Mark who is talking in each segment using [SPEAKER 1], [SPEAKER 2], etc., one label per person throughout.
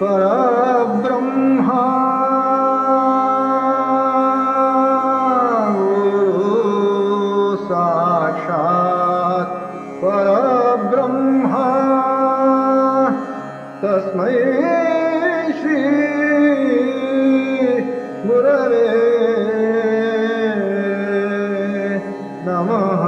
[SPEAKER 1] परब्रह्मा साक्षात् परब्रह्मा तस्मै श्री गुरवे नमः।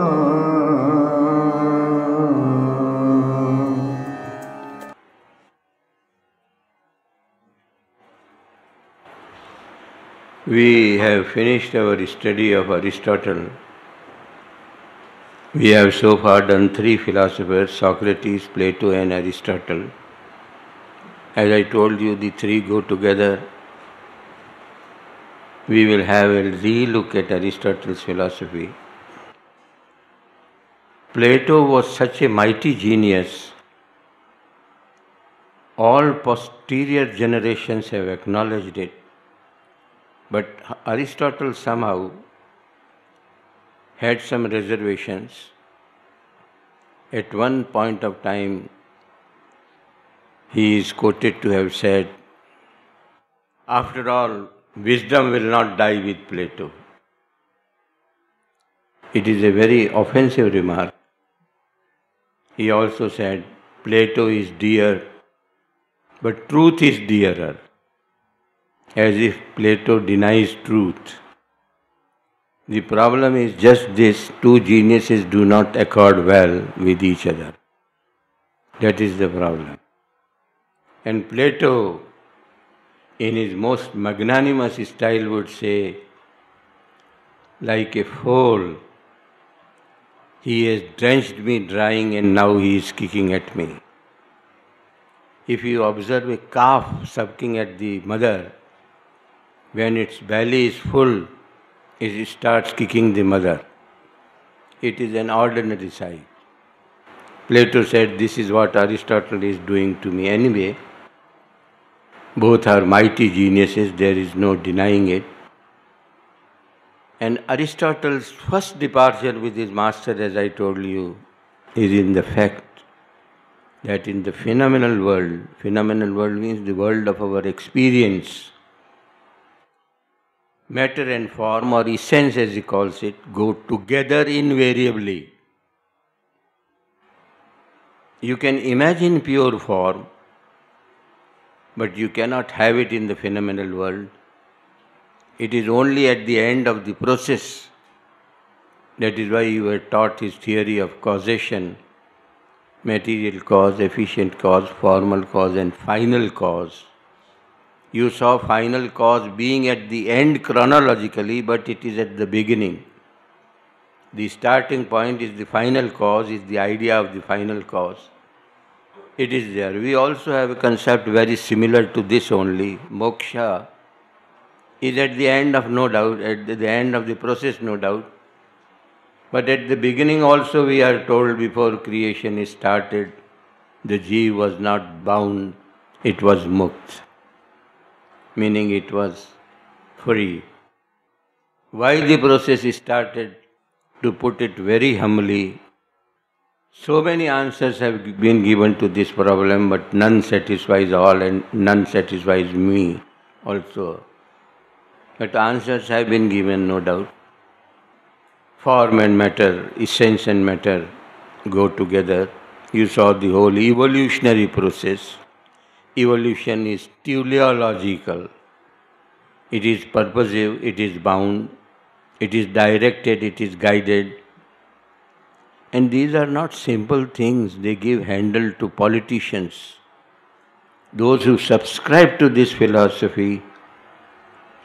[SPEAKER 2] We have finished our study of Aristotle. We have so far done three philosophers, Socrates, Plato and Aristotle. As I told you, the three go together. We will have a re-look at Aristotle's philosophy. Plato was such a mighty genius. All posterior generations have acknowledged it. But Aristotle somehow had some reservations. At one point of time, he is quoted to have said, "After all, wisdom will not die with Plato." It is a very offensive remark. He also said, Plato is dear, but truth is dearer, as if Plato denies truth. The problem is just this: two geniuses do not accord well with each other. That is the problem. And Plato, in his most magnanimous style, would say, like a foal, he has drenched me drying and now he is kicking at me. If you observe a calf sucking at the mother, when its belly is full, it starts kicking the mother. It is an ordinary sight. Plato said, this is what Aristotle is doing to me. Anyway, both are mighty geniuses, there is no denying it. And Aristotle's first departure with his master, as I told you, is in the fact that in the phenomenal world means the world of our experience, matter and form, or essence as he calls it, go together invariably. You can imagine pure form, but you cannot have it in the phenomenal world. It is only at the end of the process. That is why you were taught his theory of causation: material cause, efficient cause, formal cause and final cause. You saw final cause being at the end chronologically, but it is at the beginning. The starting point is the final cause, is the idea of the final cause. It is there. We also have a concept very similar to this only. Moksha is at the end of no doubt, at the end of the process no doubt. But at the beginning also we are told before creation is started, the Jeev was not bound, it was mukt, meaning it was free. Why the process is started? To put it very humbly, so many answers have been given to this problem, but none satisfies all and none satisfies me also. But answers have been given, no doubt. Form and matter, essence and matter go together. You saw the whole evolutionary process. Evolution is teleological. It is purposive, it is bound, it is directed, it is guided. And these are not simple things, they give handle to politicians. Those who subscribe to this philosophy,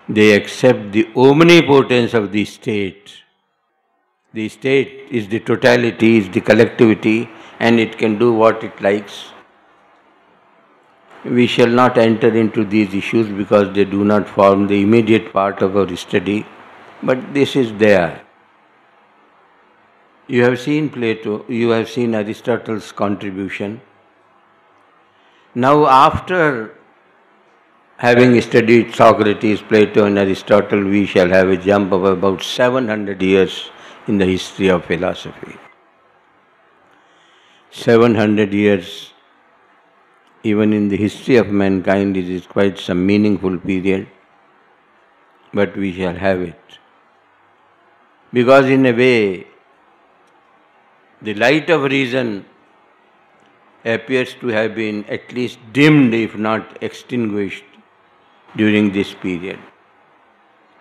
[SPEAKER 2] they accept the omnipotence of the state. The state is the totality, is the collectivity, and it can do what it likes. We shall not enter into these issues because they do not form the immediate part of our study, but this is there. You have seen Plato, you have seen Aristotle's contribution. Now, after having studied Socrates, Plato and Aristotle, we shall have a jump of about 700 years in the history of philosophy. 700 years Even in the history of mankind, it is quite some meaningful period, but we shall have it. Because in a way, the light of reason appears to have been at least dimmed, if not extinguished, during this period.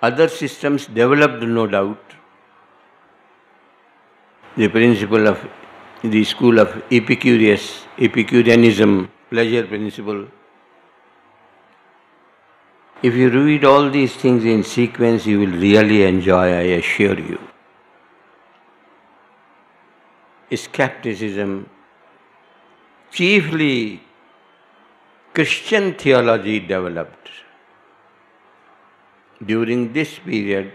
[SPEAKER 2] Other systems developed, no doubt. The principle of the school of Epicureanism, pleasure principle. If you read all these things in sequence, you will really enjoy, I assure you. Skepticism, chiefly Christian theology developed. During this period,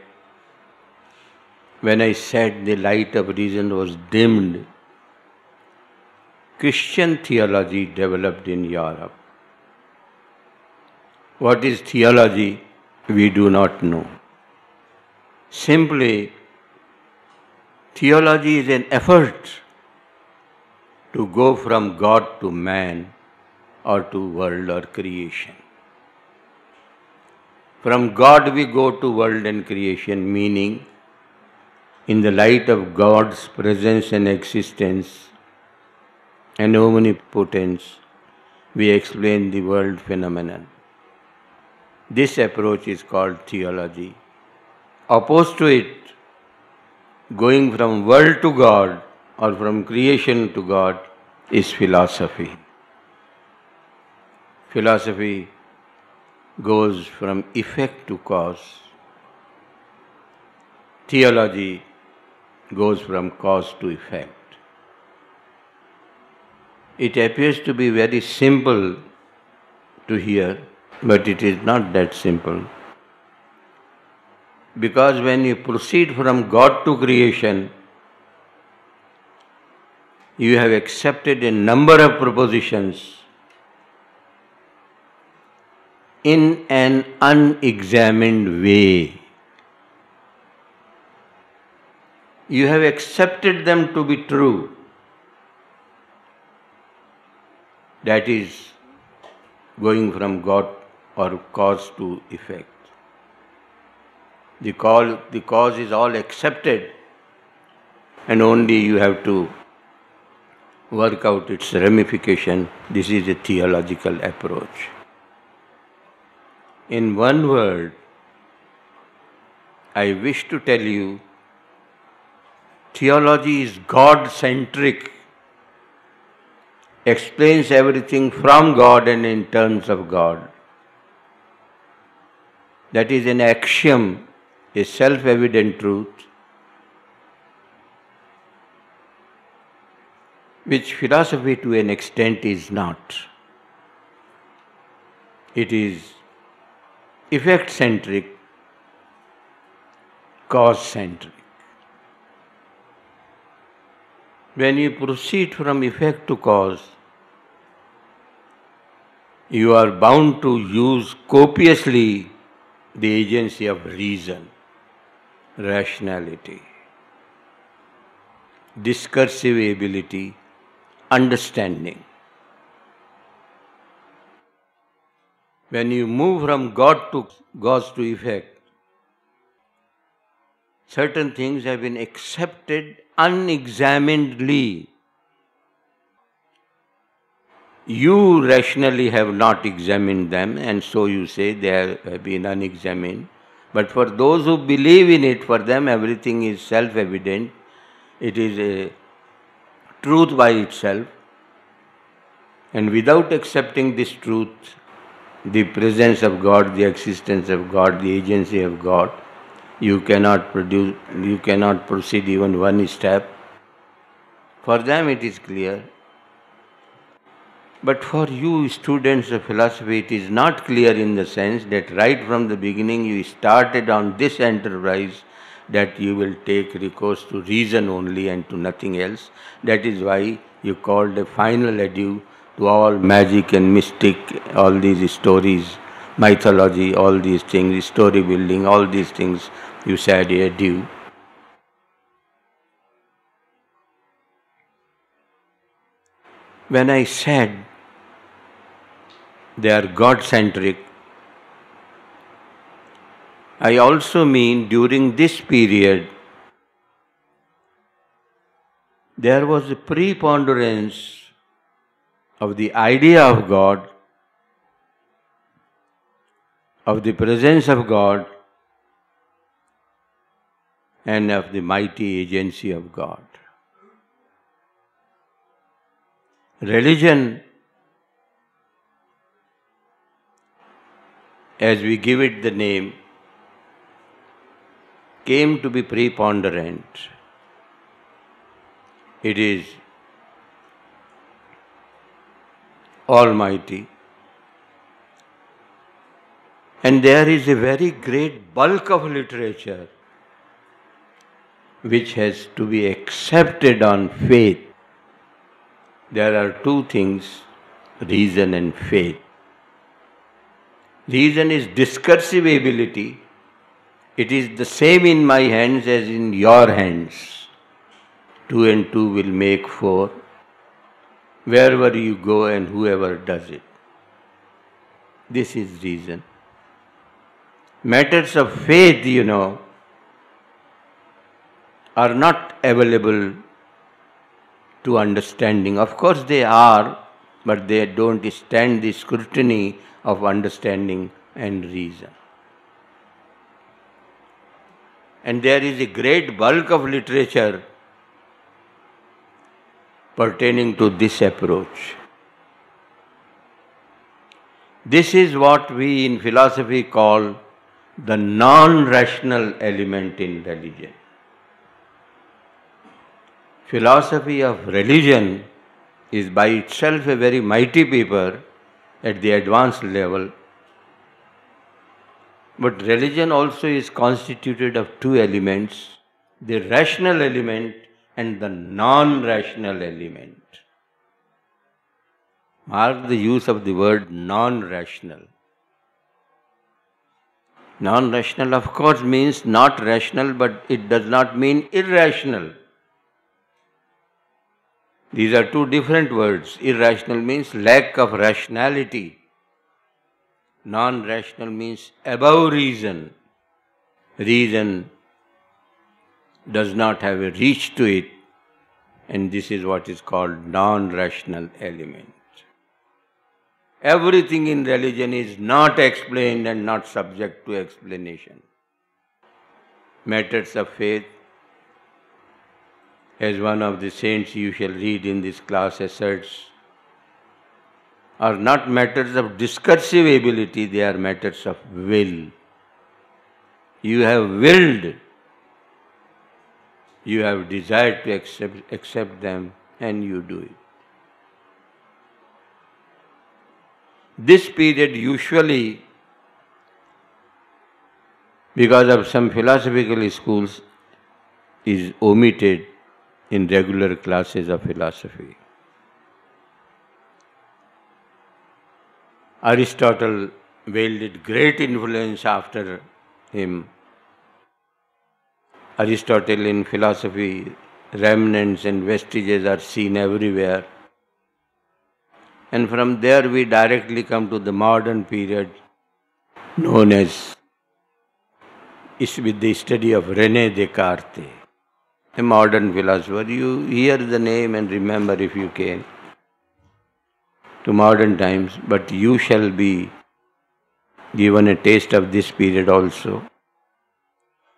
[SPEAKER 2] when I said the light of reason was dimmed, Christian theology developed in Europe. What is theology? We do not know. Simply, theology is an effort to go from God to man or to world or creation. From God we go to world and creation, meaning in the light of God's presence and existence and omnipotence, we explain the world phenomenon. This approach is called theology. Opposed to it, going from world to God or from creation to God, is philosophy. Philosophy goes from effect to cause. Theology goes from cause to effect. It appears to be very simple to hear, but it is not that simple. Because when you proceed from God to creation, you have accepted a number of propositions in an unexamined way. You have accepted them to be true. That is going from God or cause to effect. The cause is all accepted, and only you have to work out its ramification. This is a theological approach. In one word, I wish to tell you, theology is God-centric, explains everything from God and in terms of God. That is an axiom, a self-evident truth, which philosophy to an extent is not. It is effect-centric, cause-centric. When you proceed from effect to cause, you are bound to use copiously the agency of reason, rationality, discursive ability, understanding. When you move from God to cause to effect, certain things have been accepted unexaminedly. You rationally have not examined them, and so you say they have been unexamined. But for those who believe in it, for them everything is self-evident. It is a truth by itself. And without accepting this truth, the presence of God, the existence of God, the agency of God, you cannot proceed even one step. For them it is clear. But for you students of philosophy, it is not clear in the sense that right from the beginning you started on this enterprise that you will take recourse to reason only and to nothing else. That is why you called a final adieu to all magic and mystic, all these stories, mythology, all these things, story building, all these things, you said adieu. When I said they are God-centric. I also mean during this period, there was a preponderance of the idea of God, of the presence of God, and of the mighty agency of God. Religion, as we give it the name, came to be preponderant. It is almighty. And there is a very great bulk of literature which has to be accepted on faith. There are two things, reason and faith. Reason is discursive ability. It is the same in my hands as in your hands. 2 and 2 will make 4, wherever you go and whoever does it. This is reason. Matters of faith, are not available to understanding. Of course they are, but they don't stand the scrutiny of understanding and reason. And there is a great bulk of literature pertaining to this approach. This is what we in philosophy call the non-rational element in religion. Philosophy of religion is by itself a very mighty paper at the advanced level, but religion also is constituted of two elements, the rational element and the non-rational element. Mark the use of the word non-rational. Non-rational, of course, means not rational, but it does not mean irrational. These are two different words. Irrational means lack of rationality. Non-rational means above reason. Reason does not have a reach to it, and this is what is called non-rational element. Everything in religion is not explained and not subject to explanation. Matters of faith, as one of the saints you shall read in this class asserts, are not matters of discursive ability, they are matters of will. You have willed, you have desired to accept them, and you do it. This period usually, because of some philosophical schools, is omitted in regular classes of philosophy. Aristotle wielded great influence after him. Aristotle in philosophy, remnants and vestiges are seen everywhere. And from there we directly come to the modern period known as with the study of René Descartes, a modern philosopher. You hear the name and remember if you can, to modern times, but you shall be given a taste of this period also.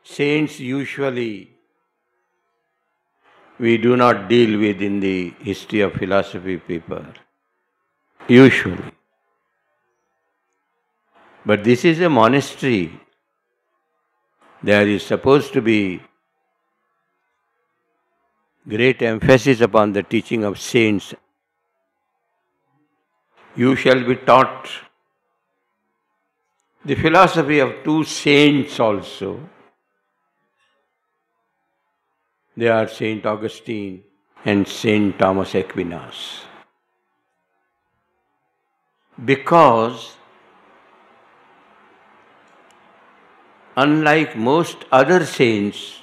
[SPEAKER 2] Saints usually we do not deal with in the history of philosophy paper, usually. But this is a monastery. There is supposed to be great emphasis upon the teaching of saints. You shall be taught the philosophy of two saints also. They are Saint Augustine and Saint Thomas Aquinas. Because unlike most other saints,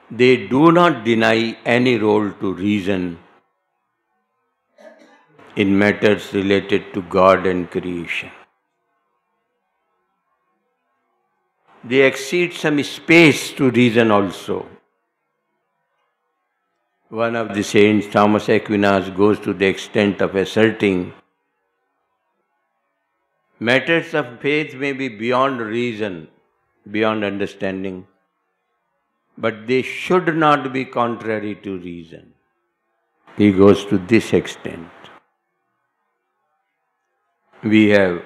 [SPEAKER 2] they do not deny any role to reason in matters related to God and creation. They exceed some space to reason also. One of the saints, Thomas Aquinas, goes to the extent of asserting matters of faith may be beyond reason, beyond understanding, but they should not be contrary to reason. He goes to this extent. We have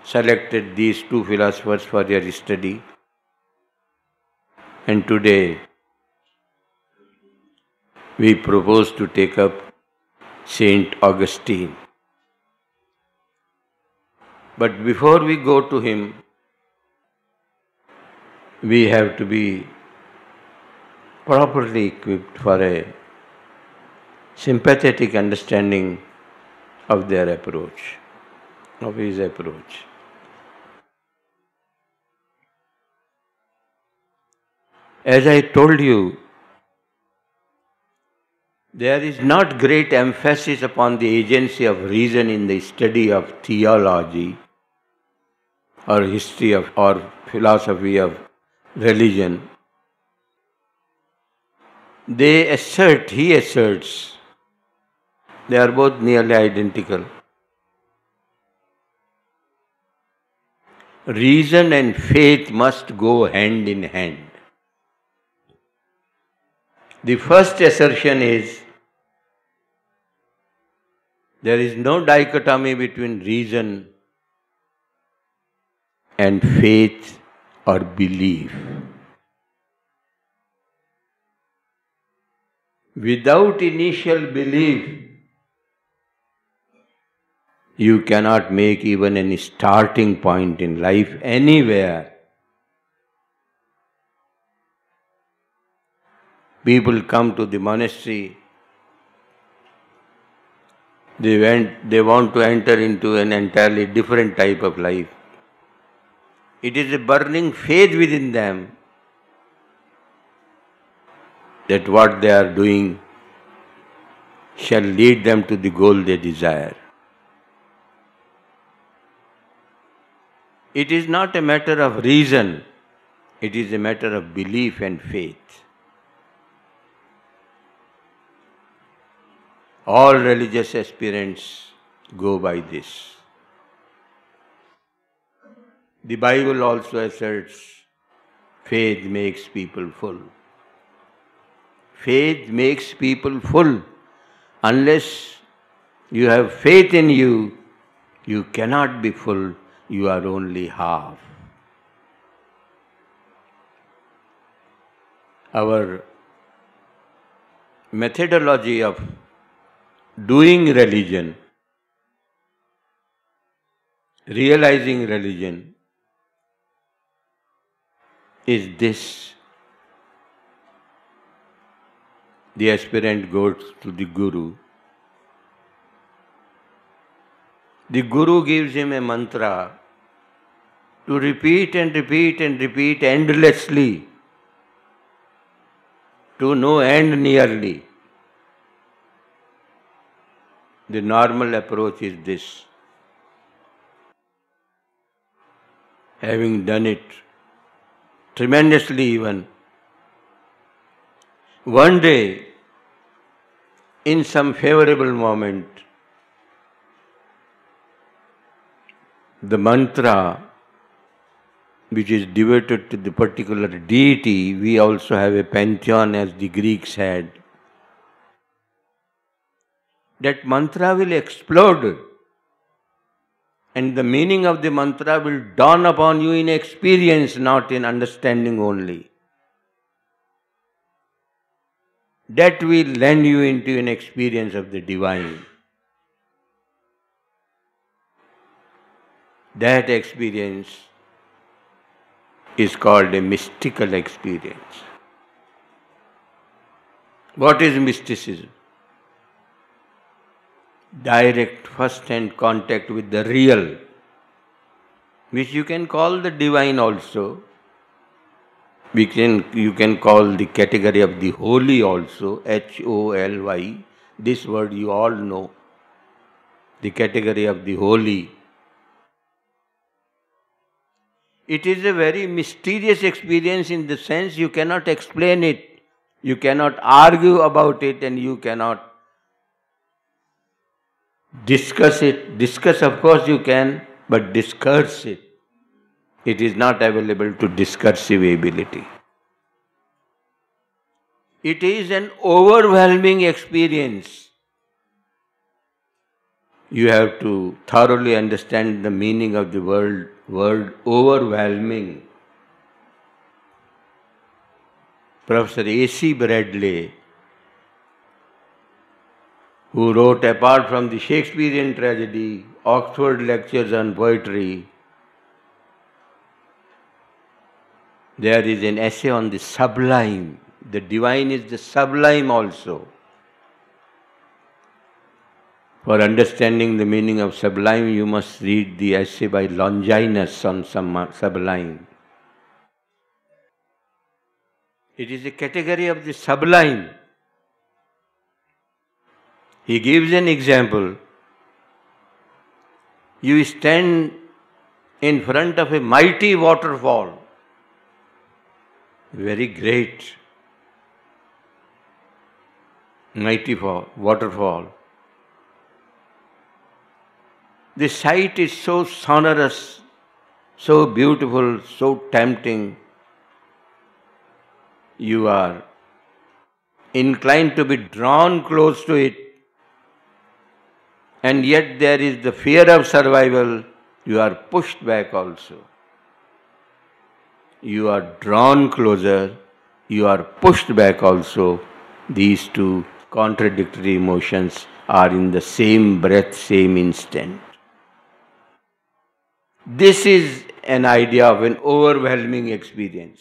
[SPEAKER 2] selected these two philosophers for your study, and today we propose to take up Saint Augustine. But before we go to him, we have to be properly equipped for a sympathetic understanding of their approach, of his approach. As I told you, there is not great emphasis upon the agency of reason in the study of theology or history of or philosophy of religion. He asserts, they are both nearly identical. Reason and faith must go hand in hand. The first assertion is there is no dichotomy between reason and faith or belief. Without initial belief, you cannot make even any starting point in life anywhere. People come to the monastery, they want to enter into an entirely different type of life. It is a burning faith within them that what they are doing shall lead them to the goal they desire. It is not a matter of reason, it is a matter of belief and faith. All religious aspirants go by this. The Bible also asserts faith makes people full. Faith makes people full. Unless you have faith in you, you cannot be full, you are only half. Our methodology of doing religion, realizing religion, is this. The aspirant goes to the Guru. The Guru gives him a mantra to repeat and repeat and repeat endlessly, to no end nearly. The normal approach is this. Having done it tremendously even, one day, in some favorable moment, the mantra which is devoted to the particular deity, we also have a pantheon as the Greeks had, that mantra will explode and the meaning of the mantra will dawn upon you in experience, not in understanding only. That will land you into an experience of the divine. That experience is called a mystical experience. What is mysticism? Direct first-hand contact with the real, which you can call the divine also. You can call the category of the holy also, Holy. This word you all know. the category of the holy. It is a very mysterious experience in the sense you cannot explain it, you cannot argue about it, and you cannot discuss it. Discuss, of course, you can, but discurse it. It is not available to discursive ability. It is an overwhelming experience. You have to thoroughly understand the meaning of the word overwhelming. Professor A.C. Bradley, who wrote, apart from the Shakespearean tragedy, Oxford Lectures on Poetry, there is an essay on the sublime. The divine is the sublime also. For understanding the meaning of sublime, you must read the essay by Longinus on sublime. It is a category of the sublime. He gives an example. You stand in front of a mighty waterfall, very great, mighty waterfall. The sight is so sonorous, so beautiful, so tempting. You are inclined to be drawn close to it, and yet there is the fear of survival. You are pushed back also. You are drawn closer, you are pushed back also. These two contradictory emotions are in the same breath, same instant. This is an idea of an overwhelming experience.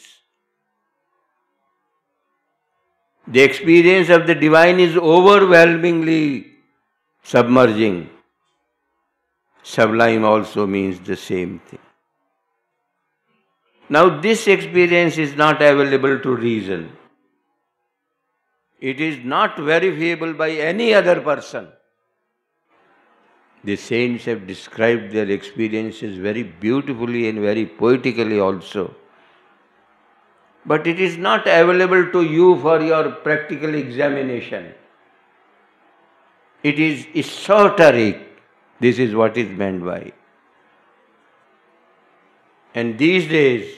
[SPEAKER 2] The experience of the divine is overwhelmingly submerging. Sublime also means the same thing. Now, this experience is not available to reason. It is not verifiable by any other person. The saints have described their experiences very beautifully and very poetically also. But it is not available to you for your practical examination. It is esoteric. This is what is meant by. And these days,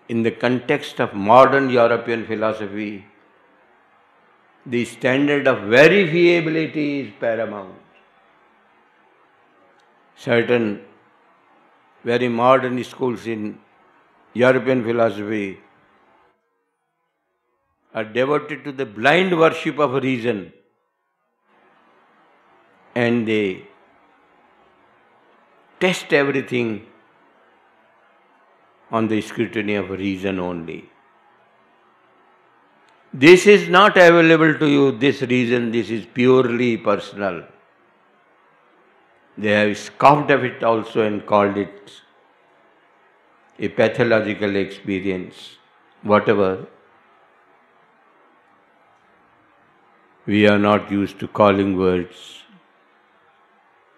[SPEAKER 2] in the context of modern European philosophy, the standard of verifiability is paramount. Certain very modern schools in European philosophy are devoted to the blind worship of reason, and they test everything on the scrutiny of reason only. This is not available to you, this reason, this is purely personal. They have scoffed at it also and called it a pathological experience. Whatever. We are not used to calling words.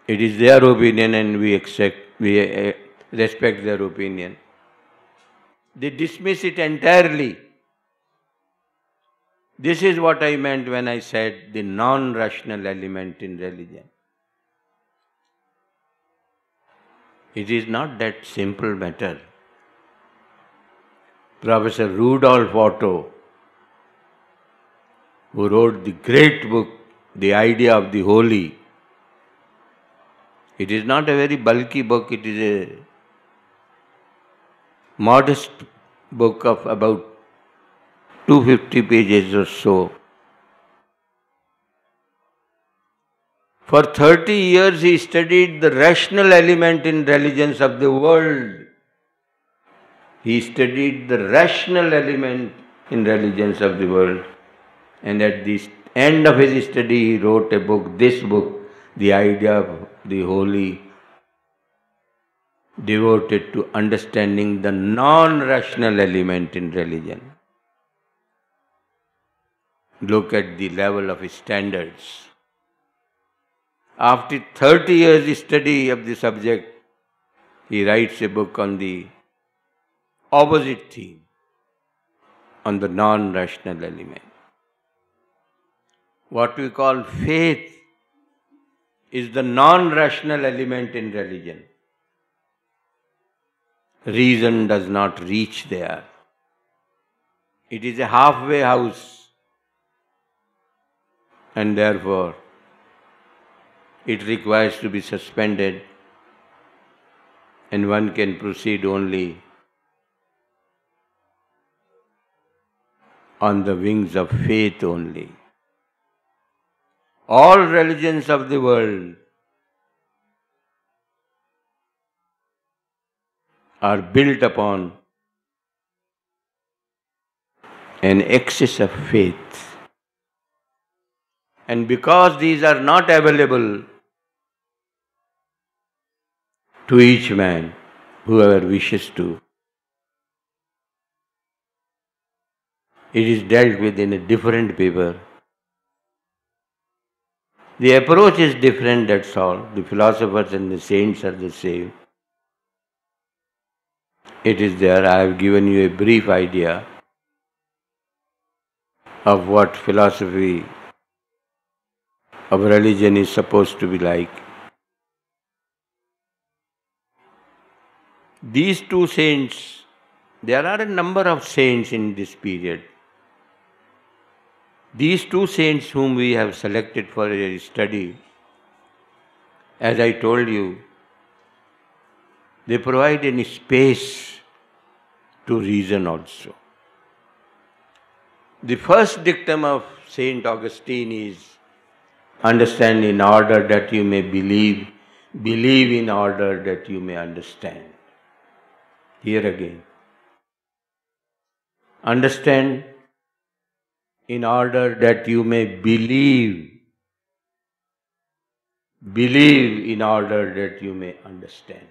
[SPEAKER 2] It is their opinion and we respect their opinion. They dismiss it entirely. This is what I meant when I said the non-rational element in religion. It is not that simple matter. Professor Rudolf Otto, who wrote the great book, The Idea of the Holy, it is not a very bulky book, it is a modest book of about 250 pages or so. For 30 years he studied the rational element in religions of the world. He studied the rational element in religions of the world. And at the end of his study he wrote a book, this book, The Idea of the Holy, devoted to understanding the non-rational element in religion. Look at the level of his standards. After 30 years study of the subject, he writes a book on the opposite theme, on the non-rational element. What we call faith is the non-rational element in religion. Reason does not reach there. It is a halfway house, and therefore it requires to be suspended, and one can proceed only on the wings of faith only. All religions of the world are built upon an excess of faith. And because these are not available to each man, whoever wishes to, it is dealt with in a different paper. The approach is different, that's all. The philosophers and the saints are the same. It is there. I have given you a brief idea of what philosophy of religion is supposed to be like. These two saints, there are a number of saints in this period. These two saints whom we have selected for a study, as I told you, they provide any space to reason also. The first dictum of Saint Augustine is, understand in order that you may believe, believe in order that you may understand. Here again, understand in order that you may believe, believe in order that you may understand.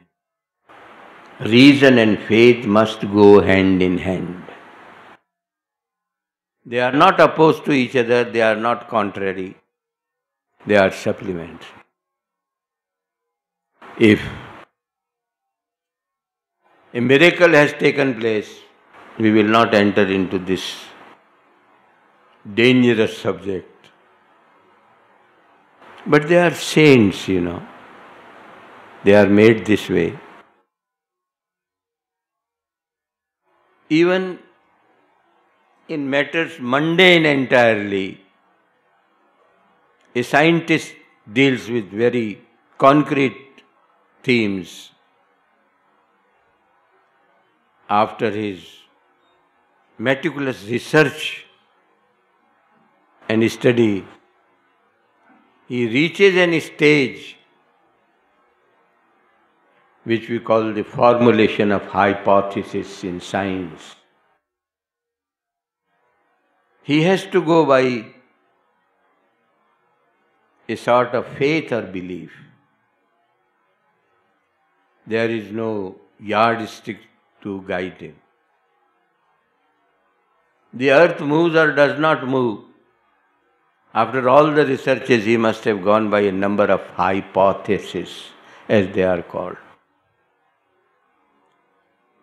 [SPEAKER 2] Reason and faith must go hand in hand. They are not opposed to each other, they are not contrary, they are supplementary. If a miracle has taken place, we will not enter into this dangerous subject. But they are saints, They are made this way. Even in matters mundane entirely, a scientist deals with very concrete themes. After his meticulous research and study, he reaches a stage which we call the formulation of hypothesis in science. He has to go by a sort of faith or belief. There is no yardstick to guide him. The earth moves or does not move. After all the researches, he must have gone by a number of hypotheses, as they are called.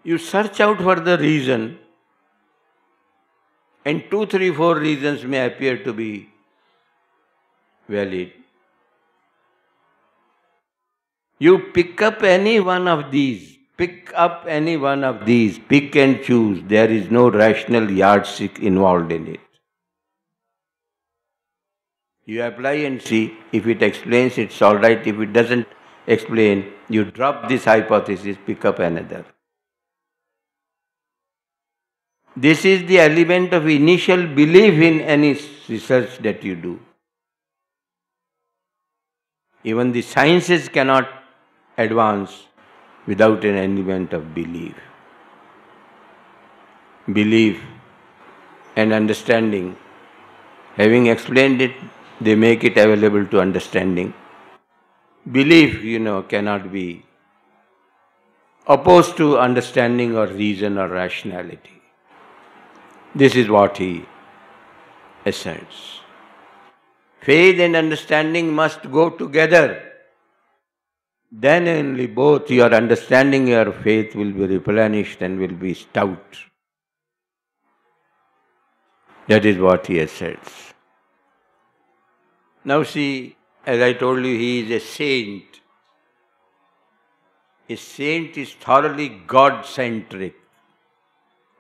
[SPEAKER 2] You search out for the reason, and 2, 3, 4 reasons may appear to be valid. You pick up any one of these, pick and choose. There is no rational yardstick involved in it. You apply and see. If it explains, it's all right. If it doesn't explain, you drop this hypothesis, pick up another. This is the element of initial belief in any research that you do. Even the sciences cannot advance without an element of belief. Belief and understanding. Having explained it, they make it available to understanding. Belief, cannot be opposed to understanding or reason or rationality. This is what he asserts. Faith and understanding must go together. Then only both your understanding, your faith will be replenished and will be stout. That is what he has said. Now see, as I told you, he is a saint. A saint is thoroughly God-centric.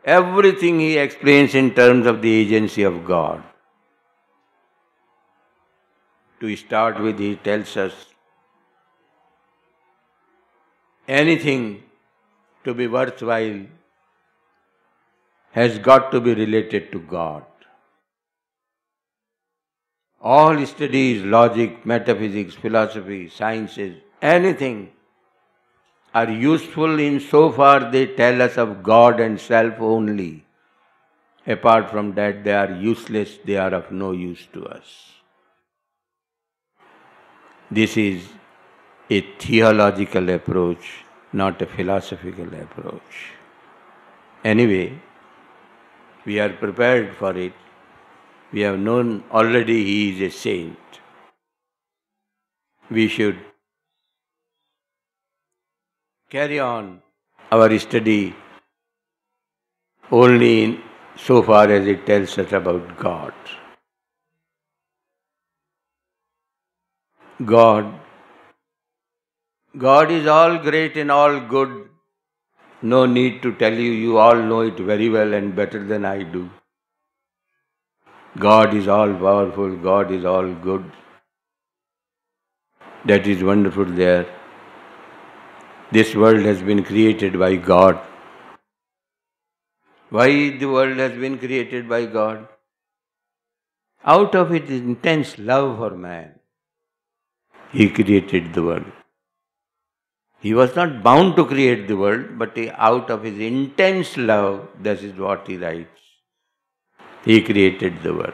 [SPEAKER 2] Everything he explains in terms of the agency of God. To start with, he tells us anything to be worthwhile has got to be related to God. All studies, logic, metaphysics, philosophy, sciences, anything are useful in so far they tell us of God and self only. Apart from that, they are useless, they are of no use to us. This is a theological approach, not a philosophical approach. Anyway, we are prepared for it. We have known already he is a saint. We should carry on our study only so far as it tells us about God. God is all great and all good. No need to tell you, you all know it very well and better than I do. God is all powerful, God is all good. That is wonderful there. This world has been created by God. Why the world has been created by God? Out of his intense love for man, he created the world. He was not bound to create the world, but out of his intense love, this is what he writes. He created the world.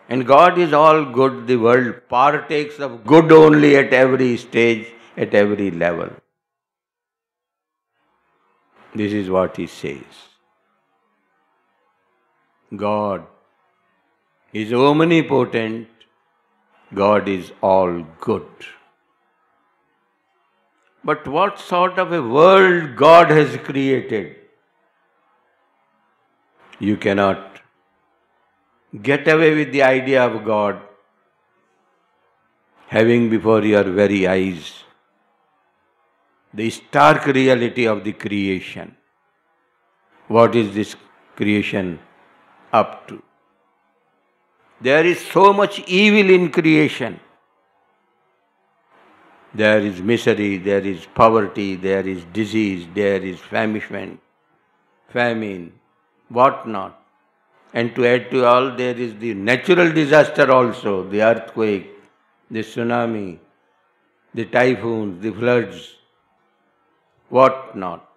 [SPEAKER 2] And God is all good. The world partakes of good only at every stage, at every level. This is what he says. God is omnipotent. God is all good. But what sort of a world God has created? You cannot get away with the idea of God having before your very eyes the stark reality of the creation. What is this creation up to? There is so much evil in creation. There is misery, there is poverty, there is disease, there is famine, what not. And to add to all, there is the natural disaster also, the earthquake, the tsunami, the typhoons, the floods, what not.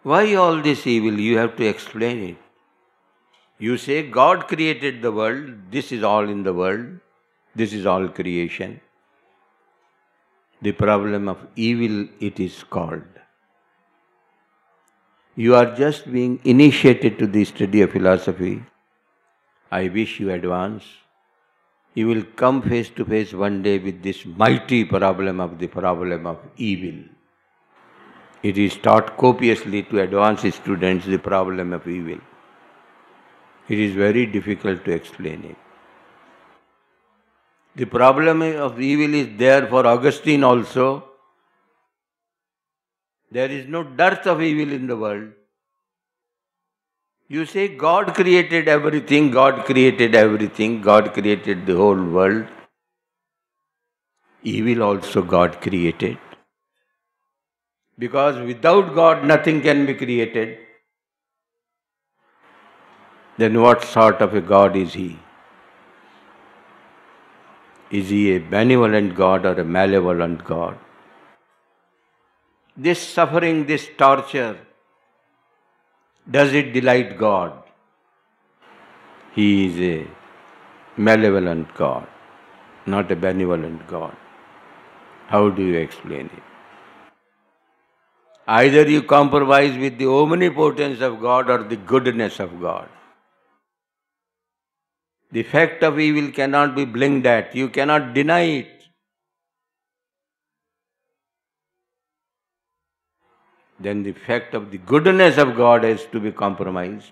[SPEAKER 2] Why all this evil? You have to explain it. You say God created the world, this is all in the world, this is all creation. The problem of evil, it is called. You are just being initiated to the study of philosophy. I wish you advance. You will come face to face one day with this mighty problem of the problem of evil. It is taught copiously to advanced students, the problem of evil. It is very difficult to explain it. The problem of evil is there for Augustine also. There is no dearth of evil in the world. You say God created everything, God created everything, God created the whole world. Evil also God created. Because without God nothing can be created. Then what sort of a God is he? Is he a benevolent God or a malevolent God? This suffering, this torture, does it delight God? He is a malevolent God, not a benevolent God. How do you explain it? Either you compromise with the omnipotence of God or the goodness of God. The fact of evil cannot be blinked at. You cannot deny it. Then the fact of the goodness of God has to be compromised.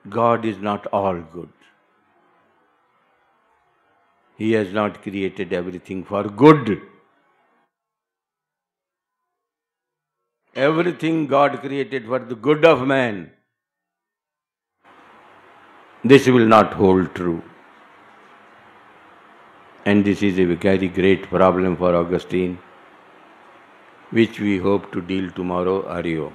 [SPEAKER 2] God is not all good. He has not created everything for good. Everything God created for the good of man. This will not hold true. And this is a very great problem for Augustine, which we hope to deal tomorrow. Hari Om.